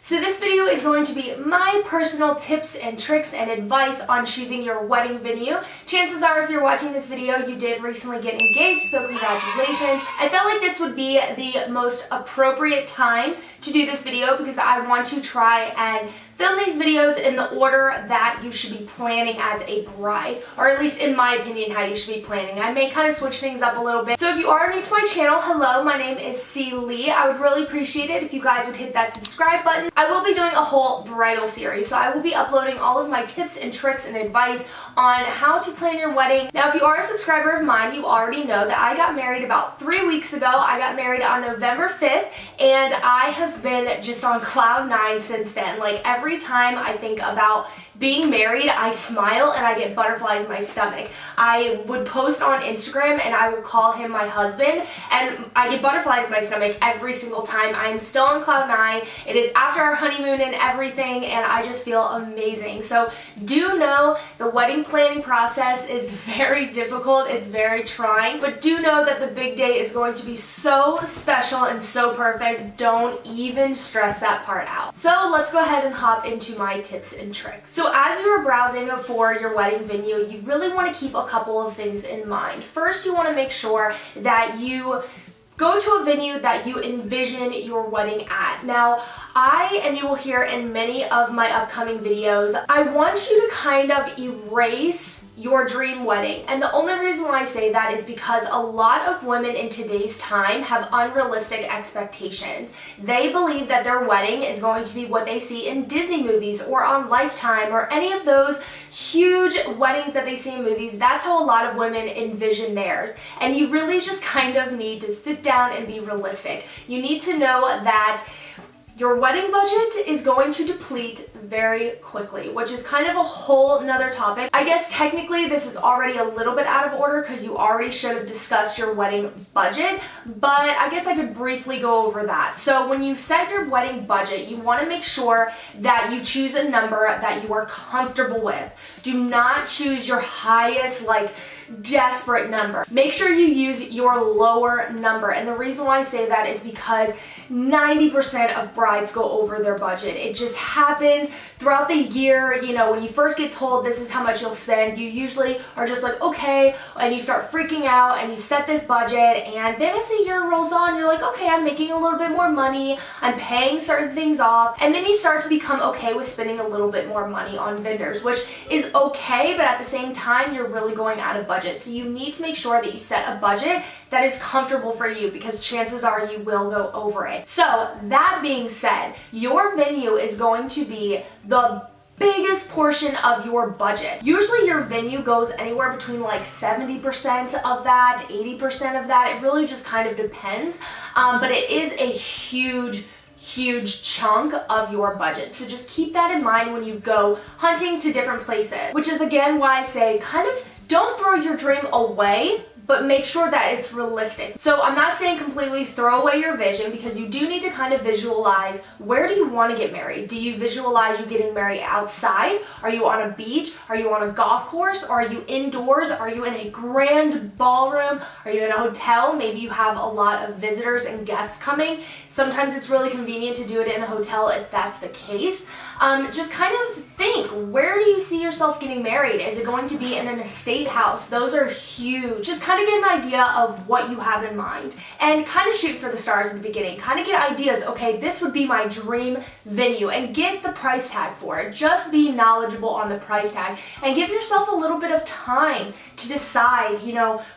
So this video is going to be my personal tips and tricks and advice on choosing your wedding venue. Chances are if you're watching this video, you did recently get engaged, so congratulations. I felt like this would be the most appropriate time to do this video because I want to try and film these videos in the order that you should be planning as a bride, or at least in my opinion how you should be planning. I may kind of switch things up a little bit. So if you are new to my channel, hello, my name is ThatCLeigh. I would really appreciate it if you guys would hit that subscribe button. I will be doing a whole bridal series, so I will be uploading all of my tips and tricks and advice on how to plan your wedding. Now if you are a subscriber of mine, you already know that I got married about 3 weeks ago. I got married on November 5th and I have been just on cloud 9 since then. Like every time I think about being married, I smile and I get butterflies in my stomach. I would post on Instagram and I would call him my husband and I get butterflies in my stomach every single time. I'm still on cloud 9. It is after our honeymoon and everything and I just feel amazing. So do know the wedding planning process is very difficult. It's very trying, but do know that the big day is going to be so special and so perfect. Don't even stress that part out. So let's go ahead and hop into my tips and tricks. So as you are browsing for your wedding venue, you really want to keep a couple of things in mind. First, you want to make sure that you go to a venue that you envision your wedding at. Now, and you will hear in many of my upcoming videos, I want you to kind of erase your dream wedding. And the only reason why I say that is because a lot of women in today's time have unrealistic expectations. They believe that their wedding is going to be what they see in Disney movies or on Lifetime or any of those huge weddings that they see in movies. That's how a lot of women envision theirs. And you really just kind of need to sit down and be realistic. You need to know that your wedding budget is going to deplete very quickly, which is kind of a whole nother topic. I guess technically this is already a little bit out of order because you already should have discussed your wedding budget, but I guess I could briefly go over that. So when you set your wedding budget, you want to make sure that you choose a number that you are comfortable with. Do not choose your highest, desperate number. Make sure you use your lower number. And the reason why I say that is because 90% of brides go over their budget. It just happens throughout the year. You know, when you first get told this is how much you'll spend, you usually are just like, okay, and you start freaking out and you set this budget, and then as the year rolls on, you're like, okay, I'm making a little bit more money, I'm paying certain things off, and then you start to become okay with spending a little bit more money on vendors, which is okay, but at the same time, you're really going out of budget. So you need to make sure that you set a budget that is comfortable for you because chances are you will go over it. So that being said, your venue is going to be the biggest portion of your budget. Usually your venue goes anywhere between 70% of that, 80% of that. It really just kind of depends, but it is a huge chunk of your budget. So just keep that in mind when you go hunting to different places, which is again why I say kind of don't throw your dream away, but make sure that it's realistic. So I'm not saying completely throw away your vision because you do need to kind of visualize where do you want to get married. Do you visualize you getting married outside? Are you on a beach? Are you on a golf course? Are you indoors? Are you in a grand ballroom? Are you in a hotel? Maybe you have a lot of visitors and guests coming. Sometimes it's really convenient to do it in a hotel if that's the case. Just kind of think, where do you see yourself getting married? Is it going to be in an estate house? Those are huge. Just kind of get an idea of what you have in mind and kind of shoot for the stars in the beginning. Kind of get ideas, okay, this would be my dream venue, and get the price tag for it. Just be knowledgeable on the price tag and give yourself a little bit of time to decide,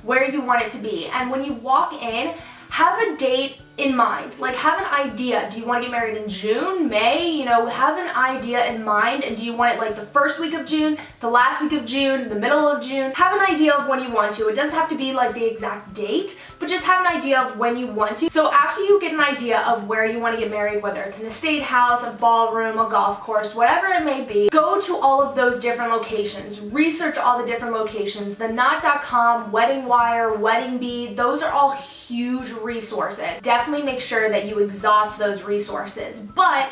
where you want it to be. And when you walk in, have a date in mind. Have an idea. Do you want to get married in June, May? Have an idea in mind. And do you want it the first week of June, the last week of June, the middle of June? Have an idea of when you want to. It doesn't have to be the exact date, but just have an idea of when you want to. So after you get an idea of where you want to get married, whether it's an estate house, a ballroom, a golf course, whatever it may be, go to all of those different locations. Research all the different locations. The Knot.com, Wedding Wire, Wedding Bee, those are all huge resources. Definitely make sure that you exhaust those resources. But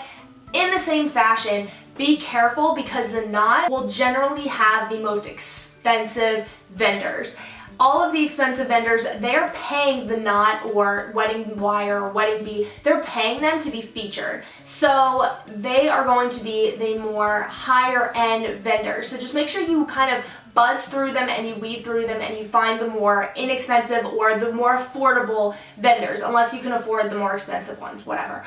in the same fashion, be careful because the Knot will generally have the most expensive vendors. all of the expensive vendors, they're paying the knot or wedding wire or wedding bee, they're paying them to be featured. So they are going to be the more higher end vendors. So just make sure you kind of buzz through them and you weed through them and you find the more inexpensive or the more affordable vendors, unless you can afford the more expensive ones, whatever.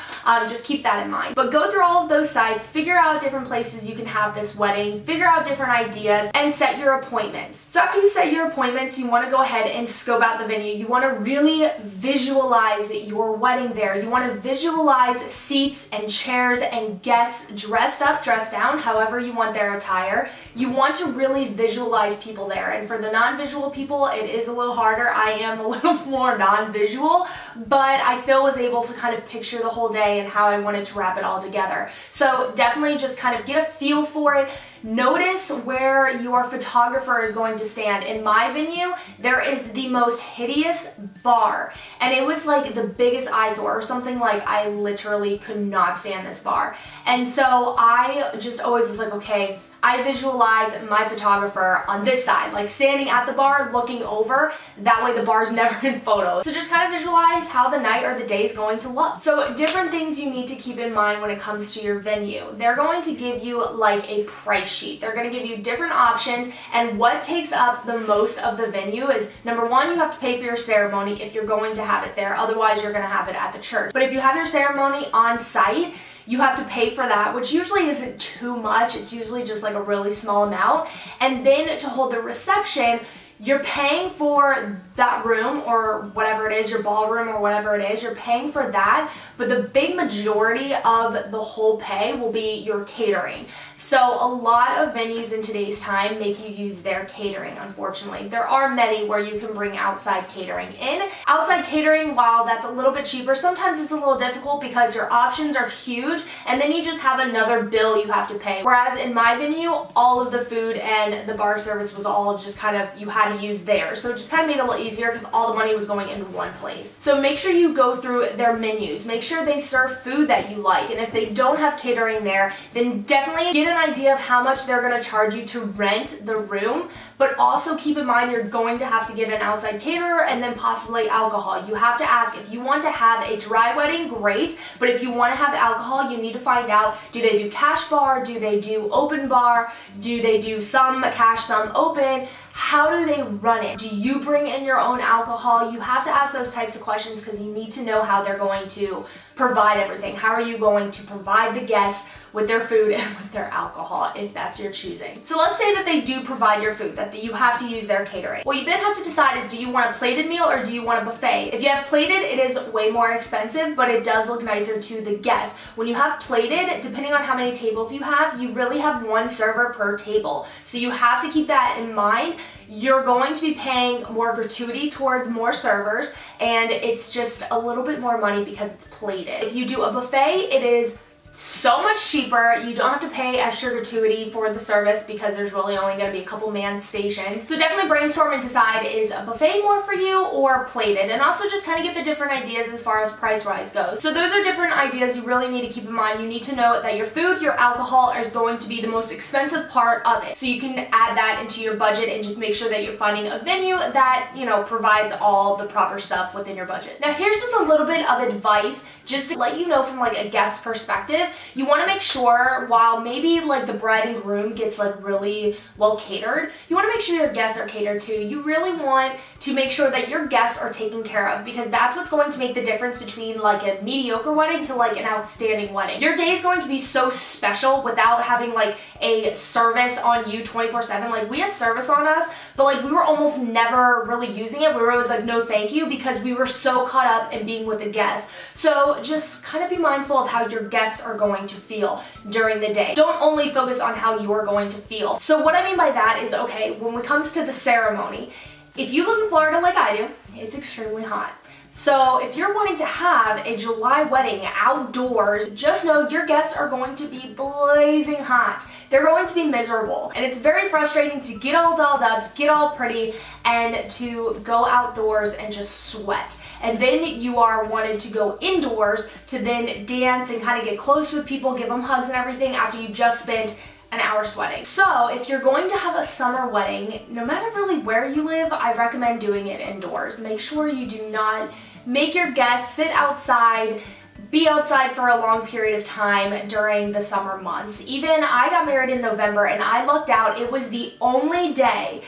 Just keep that in mind. But go through all of those sites, figure out different places you can have this wedding, figure out different ideas, and set your appointments. So after you set your appointments, you want to go ahead and scope out the venue. You want to really visualize your wedding there. You want to visualize seats and chairs and guests dressed up, dressed down, however you want their attire. You want to really visualize people there. And for the non-visual people, it is a little harder. I am a little more non-visual, but I still was able to kind of picture the whole day and how I wanted to wrap it all together. So definitely just kind of get a feel for it. Notice where your photographer is going to stand. In my venue, there is the most hideous bar, and it was like the biggest eyesore or something. Like, I literally could not stand this bar. And so I just always was like, okay, I visualize my photographer on this side, like standing at the bar looking over. That way the bar's never in photos. So just kind of visualize how the night or the day is going to look. So different things you need to keep in mind when it comes to your venue. They're going to give you like a price sheet. They're going to give you different options, and what takes up the most of the venue is, number one, you have to pay for your ceremony if you're going to have it there. Otherwise, you're going to have it at the church. But if you have your ceremony on site, you have to pay for that, which usually isn't too much. It's usually just like a really small amount. And then to hold the reception, you're paying for that room or whatever it is, your ballroom or whatever it is, you're paying for that, but the big majority of the whole pay will be your catering. So a lot of venues in today's time make you use their catering, unfortunately. There are many where you can bring outside catering in. Outside catering, while that's a little bit cheaper, sometimes it's a little difficult because your options are huge and then you just have another bill you have to pay. Whereas in my venue, all of the food and the bar service was all just kind of, you had to use there. So it just kind of made it a little easier because all the money was going into one place. So make sure you go through their menus. Make sure they serve food that you like. And if they don't have catering there, then definitely get an idea of how much they're going to charge you to rent the room. But also keep in mind you're going to have to get an outside caterer and then possibly alcohol. You have to ask if you want to have a dry wedding, great. But if you want to have alcohol, you need to find out, do they do cash bar? Do they do open bar? Do they do some cash, some open? How do they run it? Do you bring in your own alcohol? You have to ask those types of questions because you need to know how they're going to provide everything. How are you going to provide the guests with their food and with their alcohol, if that's your choosing? So let's say that they do provide your food, that you have to use their catering. What you then have to decide is, do you want a plated meal or do you want a buffet? If you have plated, it is way more expensive, but it does look nicer to the guests. When you have plated, depending on how many tables you have, you really have one server per table. So you have to keep that in mind. You're going to be paying more gratuity towards more servers, and it's just a little bit more money because it's plated. If you do a buffet, it is so much cheaper. You don't have to pay extra gratuity for the service because there's really only going to be a couple manned stations. So definitely brainstorm and decide, is a buffet more for you or plated? And also just kind of get the different ideas as far as price rise goes. So those are different ideas you really need to keep in mind. You need to know that your food, your alcohol is going to be the most expensive part of it. So you can add that into your budget and just make sure that you're finding a venue that, you know, provides all the proper stuff within your budget. Now here's just a little bit of advice just to let you know from like a guest perspective. You want to make sure, while maybe like the bride and groom gets like really well catered, you want to make sure your guests are catered to. You really want to make sure that your guests are taken care of, because that's what's going to make the difference between like a mediocre wedding to like an outstanding wedding. Your day is going to be so special without having like a service on you 24/7. Like, we had service on us, but like we were almost never really using it. We were always like, no thank you, because we were so caught up in being with the guests. So just kind of be mindful of how your guests are going to feel during the day. Don't only focus on how you're going to feel. So what I mean by that is, okay, when it comes to the ceremony, if you live in Florida like I do, it's extremely hot. So if you're wanting to have a July wedding outdoors, just know your guests are going to be blazing hot. They're going to be miserable. And it's very frustrating to get all dolled up, get all pretty, and to go outdoors and just sweat. And then you are wanted to go indoors to then dance and kind of get close with people, give them hugs and everything after you just spent an hour sweating. So if you're going to have a summer wedding, no matter really where you live, I recommend doing it indoors. Make sure you do not make your guests sit outside, be outside for a long period of time during the summer months. Even I got married in November and I looked out, it was the only day,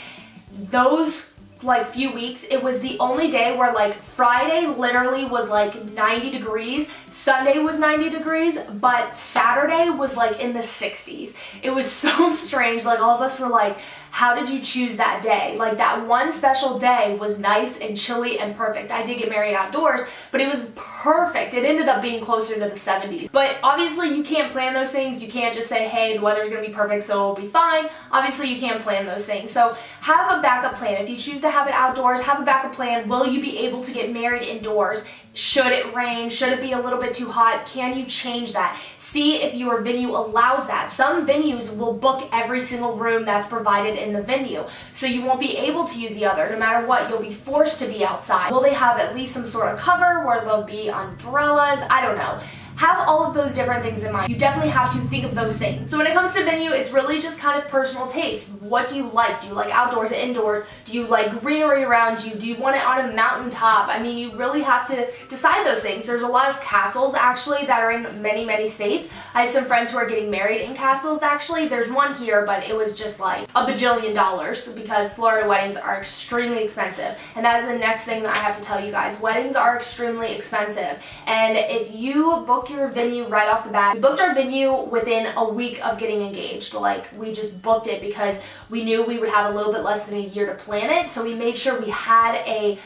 those like few weeks, it was the only day where like Friday literally was like 90 degrees, Sunday was 90 degrees, but Saturday was like in the 60s. It was so strange. Like all of us were like, how did you choose that day? Like that one special day was nice and chilly and perfect. I did get married outdoors, but it was perfect. It ended up being closer to the 70s. But obviously you can't plan those things. You can't just say, hey, the weather's gonna be perfect, so it'll be fine. Obviously you can't plan those things. So have a backup plan. If you choose to have it outdoors, have a backup plan. Will you be able to get married indoors? Should it rain? Should it be a little bit too hot? Can you change that? See if your venue allows that. Some venues will book every single room that's provided in the venue, so you won't be able to use the other. No matter what, you'll be forced to be outside. Will they have at least some sort of cover where there'll be umbrellas? I don't know. Have all of those different things in mind. You definitely have to think of those things. So when it comes to venue, it's really just kind of personal taste. What do you like? Do you like outdoors, indoors? Do you like greenery around you? Do you want it on a mountaintop? I mean, you really have to decide those things. There's a lot of castles actually that are in many, many states. I have some friends who are getting married in castles actually. There's one here, but it was just like $1 bajillion because Florida weddings are extremely expensive. And that is the next thing that I have to tell you guys. Weddings are extremely expensive. And if you book your venue right off the bat. We booked our venue within a week of getting engaged. Like we just booked it because we knew we would have a little bit less than a year to plan it. So we made sure we had a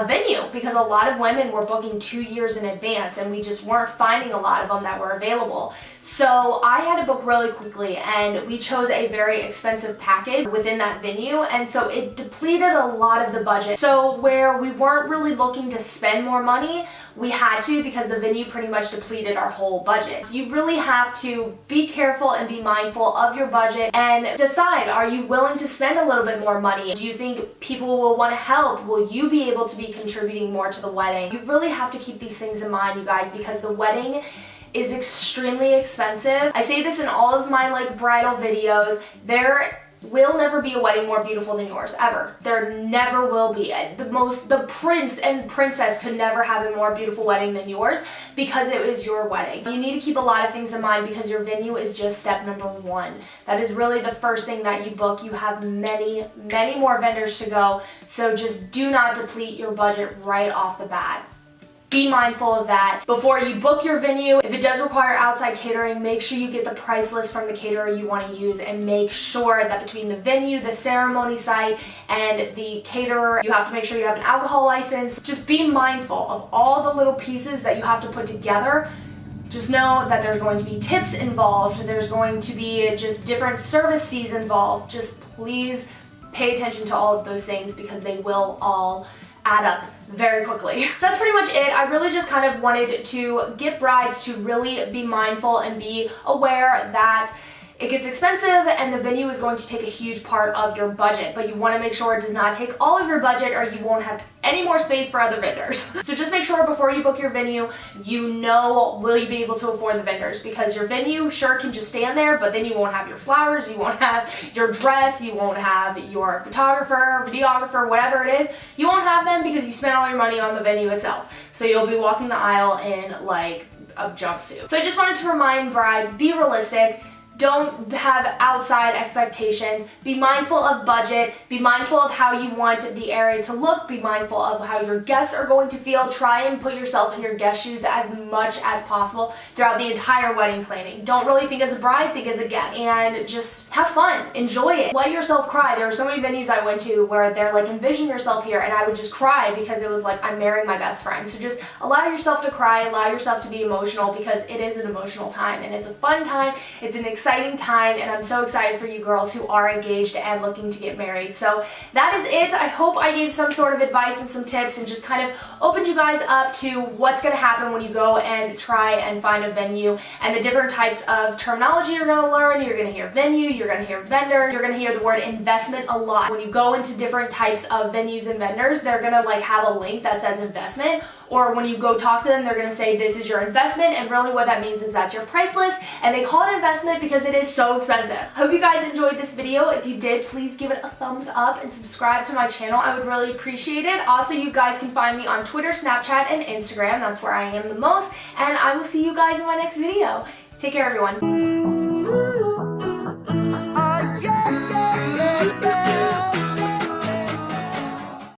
venue because a lot of women were booking 2 years in advance and we just weren't finding a lot of them that were available. So I had to book really quickly and we chose a very expensive package within that venue, and so it depleted a lot of the budget. So where we weren't really looking to spend more money, we had to because the venue pretty much depleted our whole budget. You really have to be careful and be mindful of your budget and decide, are you willing to spend a little bit more money? Do you think people will want to help? Will you be able to be contributing more to the wedding? You really have to keep these things in mind, you guys, because the wedding is extremely expensive. I say this in all of my like bridal videos. There will never be a wedding more beautiful than yours, ever. There never will be. The prince and princess could never have a more beautiful wedding than yours because it is your wedding. You need to keep a lot of things in mind because your venue is just step number one. That is really the first thing that you book. You have many, many more vendors to go, so just do not deplete your budget right off the bat. Be mindful of that before you book your venue. If it does require outside catering, make sure you get the price list from the caterer you want to use and make sure that between the venue, the ceremony site, and the caterer, you have to make sure you have an alcohol license. Just be mindful of all the little pieces that you have to put together. Just know that there's going to be tips involved. There's going to be just different service fees involved. Just please pay attention to all of those things because they will all add up very quickly. So that's pretty much it. I really just kind of wanted to get brides to really be mindful and be aware that it gets expensive and the venue is going to take a huge part of your budget, but you want to make sure it does not take all of your budget or you won't have any more space for other vendors. So just make sure before you book your venue, you know, will you be able to afford the vendors, because your venue sure can just stand there, but then you won't have your flowers, you won't have your dress, you won't have your photographer, videographer, whatever it is. You won't have them because you spent all your money on the venue itself. So you'll be walking the aisle in like a jumpsuit. So I just wanted to remind brides, be realistic. Don't have outside expectations. Be mindful of budget. Be mindful of how you want the area to look. Be mindful of how your guests are going to feel. Try and put yourself in your guest shoes as much as possible throughout the entire wedding planning. Don't really think as a bride, think as a guest. And just have fun. Enjoy it. Let yourself cry. There were so many venues I went to where they're like, envision yourself here, and I would just cry because it was like, I'm marrying my best friend. So just allow yourself to cry. Allow yourself to be emotional because it is an emotional time and it's a fun time. It's an exciting time, and I'm so excited for you girls who are engaged and looking to get married. So that is it. I hope I gave some sort of advice and some tips and just kind of opened you guys up to what's going to happen when you go and try and find a venue and the different types of terminology you're going to learn. You're going to hear venue, you're going to hear vendor, you're going to hear the word investment a lot. When you go into different types of venues and vendors, they're going to like have a link that says investment, or when you go talk to them, they're going to say this is your investment, and really what that means is that's your price list, and they call it investment because it is so expensive. Hope you guys enjoyed this video. If you did, please give it a thumbs up and subscribe to my channel. I would really appreciate it. Also, you guys can find me on Twitter, Snapchat, and Instagram. That's where I am the most, and I will see you guys in my next video. Take care, everyone.